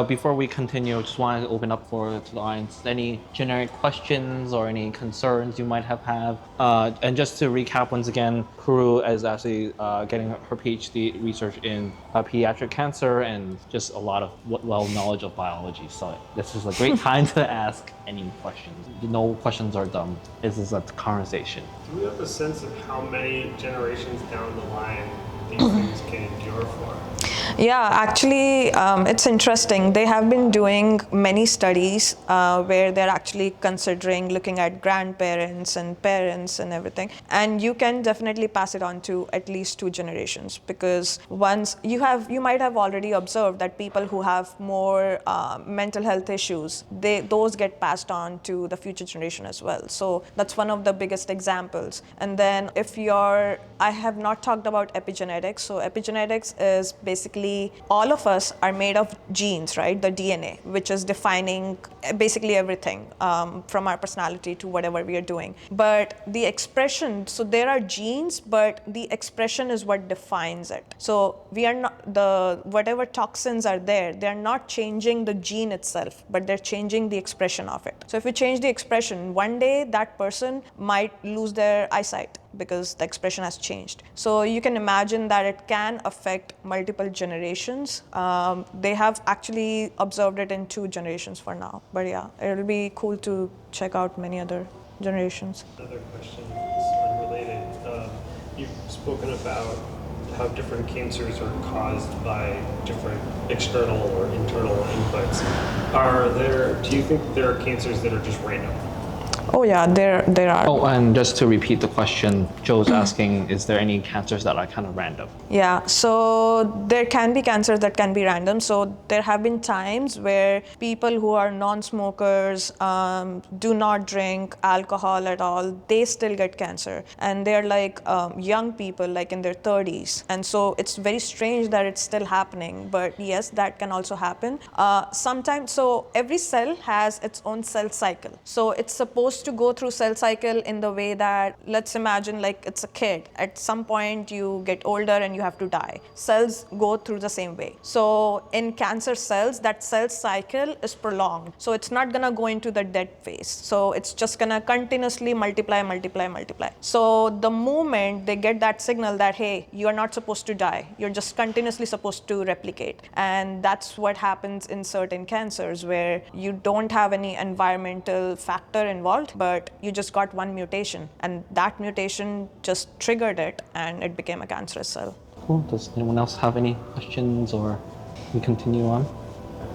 Before we continue, just wanted to open up to the audience any generic questions or any concerns you might have. And just to recap once again, Parul is actually getting her PhD research in pediatric cancer and just a lot of knowledge of biology. So this is a great time to ask any questions. No questions are dumb. This is a conversation. Do we have a sense of how many generations down the line these things can endure for? Yeah, actually, it's interesting. They have been doing many studies where they're actually considering looking at grandparents and parents and everything. And you can definitely pass it on to at least 2 generations, because once you might have already observed that people who have more mental health issues, those get passed on to the future generation as well. So that's one of the biggest examples. And then I have not talked about epigenetics. So epigenetics is basically all of us are made of genes, right? The DNA, which is defining basically everything from our personality to whatever we are doing. But the expression, so there are genes, but the expression is what defines it. So we are not, whatever toxins are there, they're not changing the gene itself, but they're changing the expression of it. So if you change the expression, one day that person might lose their eyesight because the expression has changed. So you can imagine that it can affect multiple generations. They have actually observed it in 2 generations for now. But yeah, it'll be cool to check out many other generations. Another question is unrelated. You've spoken about how different cancers are caused by different external or internal inputs. Do you think there are cancers that are just random? Oh yeah, there are. Oh, and just to repeat the question, Joe's asking, is there any cancers that are kind of random? Yeah, so there can be cancers that can be random. So there have been times where people who are non-smokers, do not drink alcohol at all, they still get cancer. And they're like young people, like in their 30s. And so it's very strange that it's still happening. But yes, that can also happen. Sometimes, so every cell has its own cell cycle. So it's supposed to go through cell cycle in the way that, let's imagine like it's a kid. At some point you get older and you have to die. Cells go through the same way. So in cancer cells, that cell cycle is prolonged. So it's not gonna go into the dead phase. So it's just gonna continuously multiply. So the moment they get that signal that, hey, you are not supposed to die, you're just continuously supposed to replicate. And that's what happens in certain cancers where you don't have any environmental factor involved, but you just got one mutation, and that mutation just triggered it and it became a cancerous cell. Cool. Does anyone else have any questions, or we continue on?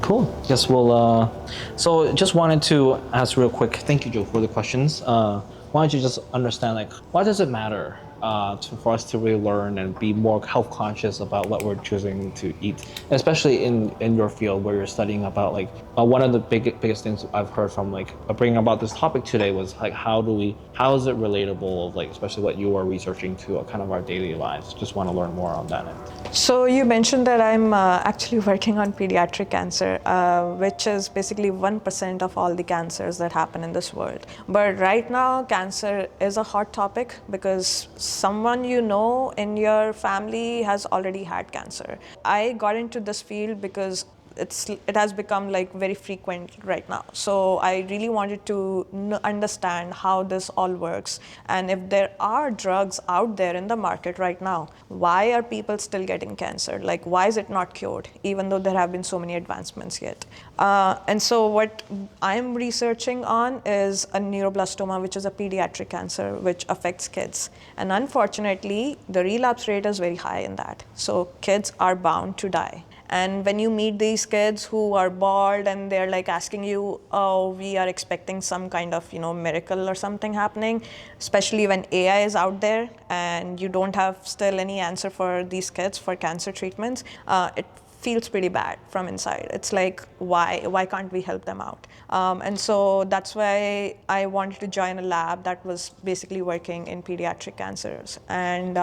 Cool. Guess we'll. So just wanted to ask real quick. Thank you, Joe, for the questions. Why don't you just understand, like, why does it matter for us to really learn and be more health conscious about what we're choosing to eat, especially in your field where you're studying about one of the biggest things I've heard from bringing about this topic today was how is it relatable, especially what you are researching to kind of our daily lives. Just want to learn more on that end. So you mentioned that I'm actually working on pediatric cancer, which is basically 1% of all the cancers that happen in this world. But right now, cancer is a hot topic because someone you know in your family has already had cancer. I got into this field because it has become very frequent right now. So I really wanted to understand how this all works, and if there are drugs out there in the market right now, why are people still getting cancer? Why is it not cured, even though there have been so many advancements yet? And so what I'm researching on is a neuroblastoma, which is a pediatric cancer which affects kids. And unfortunately, the relapse rate is very high in that. So kids are bound to die. And when you meet these kids who are bald and they're asking you, oh, we are expecting some kind of miracle or something happening, especially when AI is out there and you don't have still any answer for these kids for cancer treatments, it feels pretty bad from inside. It's why can't we help them out? And so that's why I wanted to join a lab that was basically working in pediatric cancers. And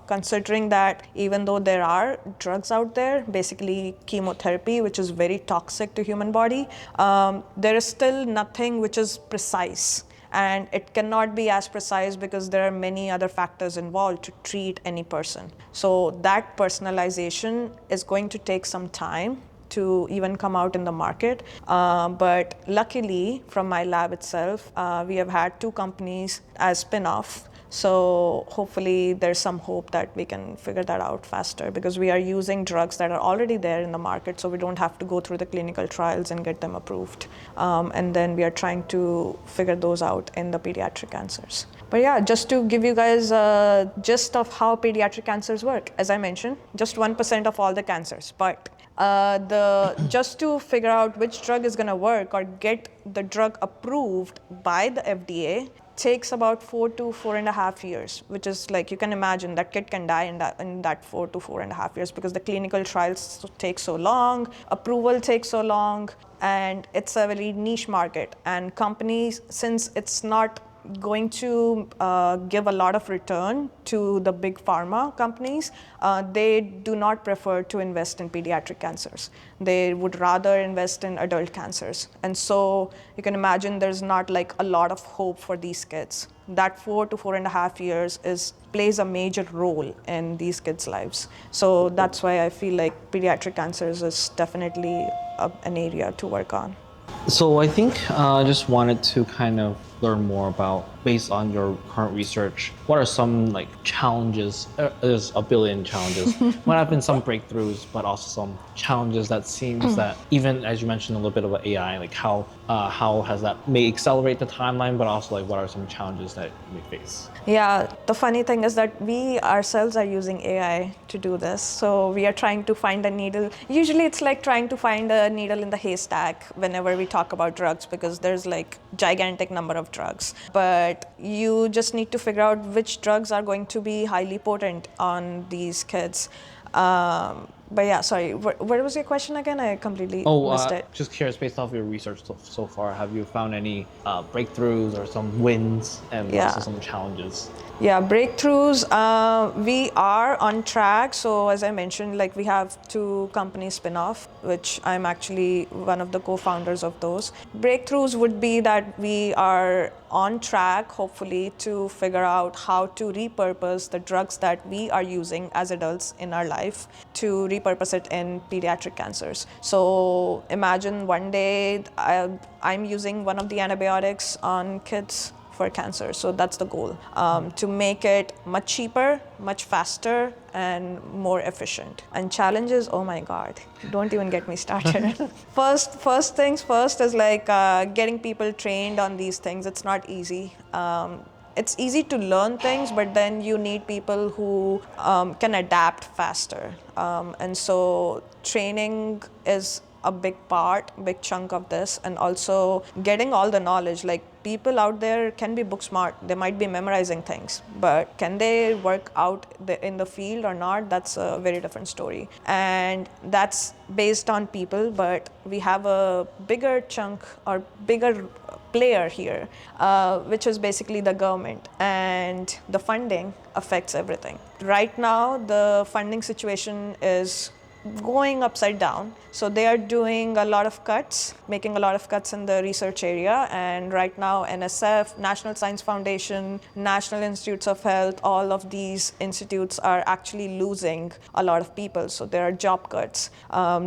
considering that even though there are drugs out there, basically chemotherapy, which is very toxic to human body, there is still nothing which is precise. And it cannot be as precise because there are many other factors involved to treat any person. So that personalization is going to take some time to even come out in the market. But luckily, from my lab itself, we have had 2 companies as spin-off. So hopefully there's some hope that we can figure that out faster, because we are using drugs that are already there in the market, so we don't have to go through the clinical trials and get them approved. And then we are trying to figure those out in the pediatric cancers. But yeah, just to give you guys a gist of how pediatric cancers work, as I mentioned, just 1% of all the cancers. But just to figure out which drug is going to work or get the drug approved by the FDA takes about 4 to 4.5 years, which is like, you can imagine that kid can die in that 4 to 4.5 years, because the clinical trials take so long, approval takes so long, and it's a very niche market. And companies, since it's not going to give a lot of return to the big pharma companies, they do not prefer to invest in pediatric cancers. They would rather invest in adult cancers. And so you can imagine there's not like a lot of hope for these kids. That 4 to 4.5 years plays a major role in these kids' lives. So that's why I feel like pediatric cancers is definitely an area to work on. So I think I just wanted to kind of learn more about, based on your current research, what are some like challenges? There's a billion challenges. What have been some breakthroughs, but also some challenges that seems that, even as you mentioned a little bit about AI, like how has that may accelerate the timeline, but also like what are some challenges that you may face? Yeah, the funny thing is that we ourselves are using AI to do this. So we are trying to find a needle. Usually it's like trying to find a needle in the haystack whenever we talk about drugs, because there's like gigantic number of drugs. But you just need to figure out which drugs are going to be highly potent on these kids. But yeah, sorry, what was your question again? I completely missed it. Just curious, based off your research so far, have you found any breakthroughs or some wins and also some challenges? Yeah, breakthroughs, we are on track. So as I mentioned, like we have 2 companies spin-off, which I'm actually one of the co-founders of those. Breakthroughs would be that we are on track, hopefully, to figure out how to repurpose the drugs that we are using as adults in our life to repurpose it in pediatric cancers. So imagine one day I'm using one of the antibiotics on kids for cancer. So that's the goal, to make it much cheaper, much faster, and more efficient. And challenges, oh my God, don't even get me started. First things first is like getting people trained on these things. It's not easy. It's easy to learn things, but then you need people who can adapt faster. And so training is a big chunk of this, and also getting all the knowledge. Like, people out there can be book smart, they might be memorizing things, but can they work out in the field or not? That's a very different story, and that's based on people. But we have a bigger chunk or bigger player here, which is basically the government, and the funding affects everything. Right now, the funding situation is going upside down. So they are doing a lot of cuts, making a lot of cuts in the research area. And right now, NSF, National Science Foundation, National Institutes of Health, all of these institutes are actually losing a lot of people. So there are job cuts.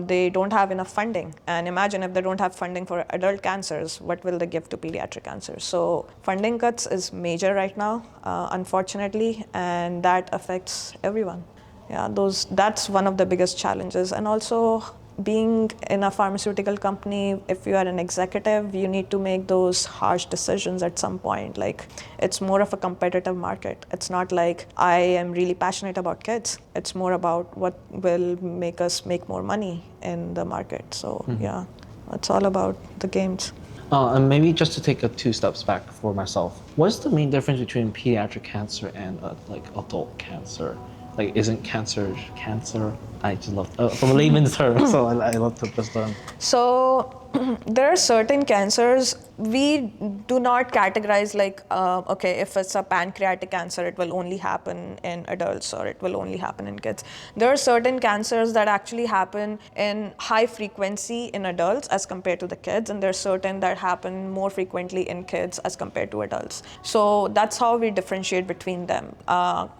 They don't have enough funding. And imagine if they don't have funding for adult cancers, what will they give to pediatric cancers? So funding cuts is major right now, unfortunately, and that affects everyone. Yeah, that's one of the biggest challenges. And also, being in a pharmaceutical company, if you are an executive, you need to make those harsh decisions at some point. Like, it's more of a competitive market. It's not like I am really passionate about kids. It's more about what will make us make more money in the market. So yeah, it's all about the games. And maybe just to take 2 steps back for myself, what's the main difference between pediatric cancer and like adult cancer? Like, isn't cancer? I just love, from a layman's term, so I love to just learn. So there are certain cancers we do not categorize like, okay, if it's a pancreatic cancer, it will only happen in adults or it will only happen in kids. There are certain cancers that actually happen in high frequency in adults as compared to the kids, and there are certain that happen more frequently in kids as compared to adults. So that's how we differentiate between them.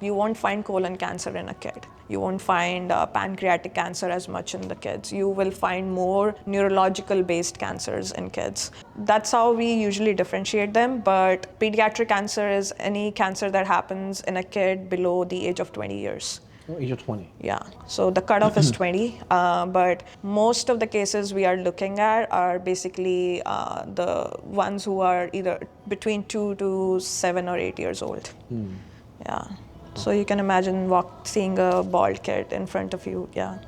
You won't find colon cancer in a kid. You won't find pancreatic cancer as much in the kids. You will find more neurological based cancers in kids. That's how we usually differentiate them. But pediatric cancer is any cancer that happens in a kid below the age of 20 years. Oh, age of 20. Yeah, so the cutoff is 20, but most of the cases we are looking at are basically the ones who are either between 2 to 7 or 8 years old. Yeah, so you can imagine seeing a bald kid in front of you, yeah.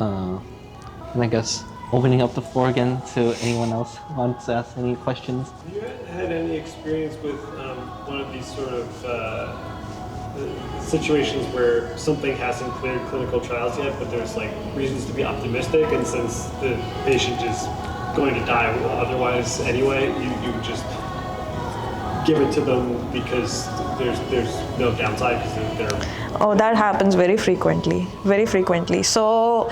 And I guess opening up the floor again to anyone else who wants to ask any questions. Have you had any experience with one of these sort of situations where something hasn't cleared clinical trials yet, but there's like reasons to be optimistic, and since the patient is going to die otherwise anyway, you just give it to them because there's no downside because they're Oh, that happens very frequently, very frequently. So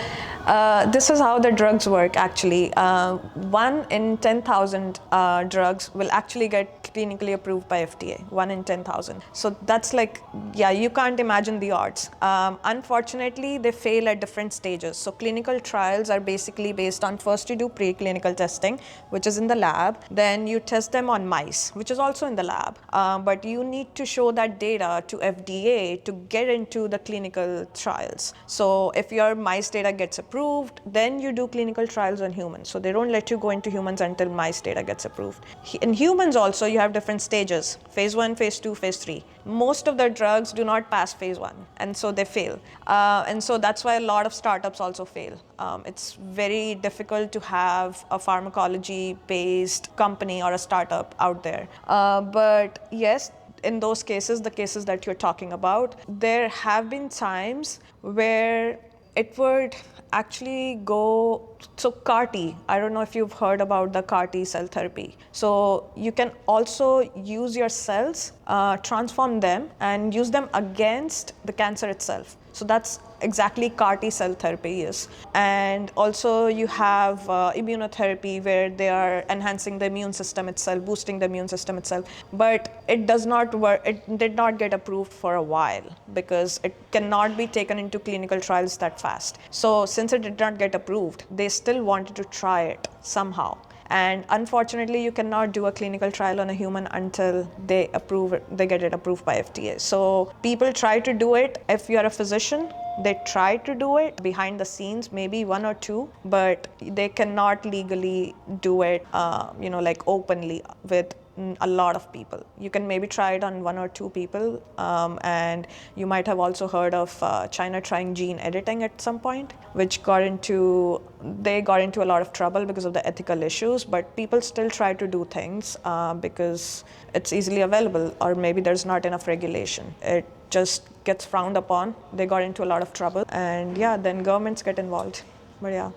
this is how the drugs work actually. 1 in 10,000 drugs will actually get clinically approved by FDA, 1 in 10,000. So that's like, yeah, you can't imagine the odds. Unfortunately, they fail at different stages. So clinical trials are basically based on first you do preclinical testing, which is in the lab. Then you test them on mice, which is also in the lab. But you need to show that data to FDA to get into the clinical trials. So if your mice data gets approved, then you do clinical trials on humans. So they don't let you go into humans until mice data gets approved. In humans also, you have different stages, phase 1, phase 2, phase 3. Most of the drugs do not pass phase 1, and so they fail. And so that's why a lot of startups also fail. It's very difficult to have a pharmacology-based company or a startup out there. But yes, in those cases, the cases that you're talking about, there have been times where it would actually go, so CAR T, I don't know if you've heard about the CAR T cell therapy. So you can also use your cells, transform them and use them against the cancer itself. So that's exactly CAR T cell therapy is. And also you have immunotherapy where they are enhancing the immune system itself, boosting the immune system itself. But it does not work, it did not get approved for a while because it cannot be taken into clinical trials that fast. So since it did not get approved, they still wanted to try it somehow. And unfortunately, you cannot do a clinical trial on a human until they get it approved by FDA. So people try to do it. If you're a physician, they try to do it behind the scenes, maybe 1 or 2, but they cannot legally do it, like openly with a lot of people. You can maybe try it on 1 or 2 people, and you might have also heard of China trying gene editing at some point, which got into a lot of trouble because of the ethical issues, but people still try to do things because it's easily available, or maybe there's not enough regulation. It just gets frowned upon. They got into a lot of trouble, and yeah, then governments get involved. But yeah.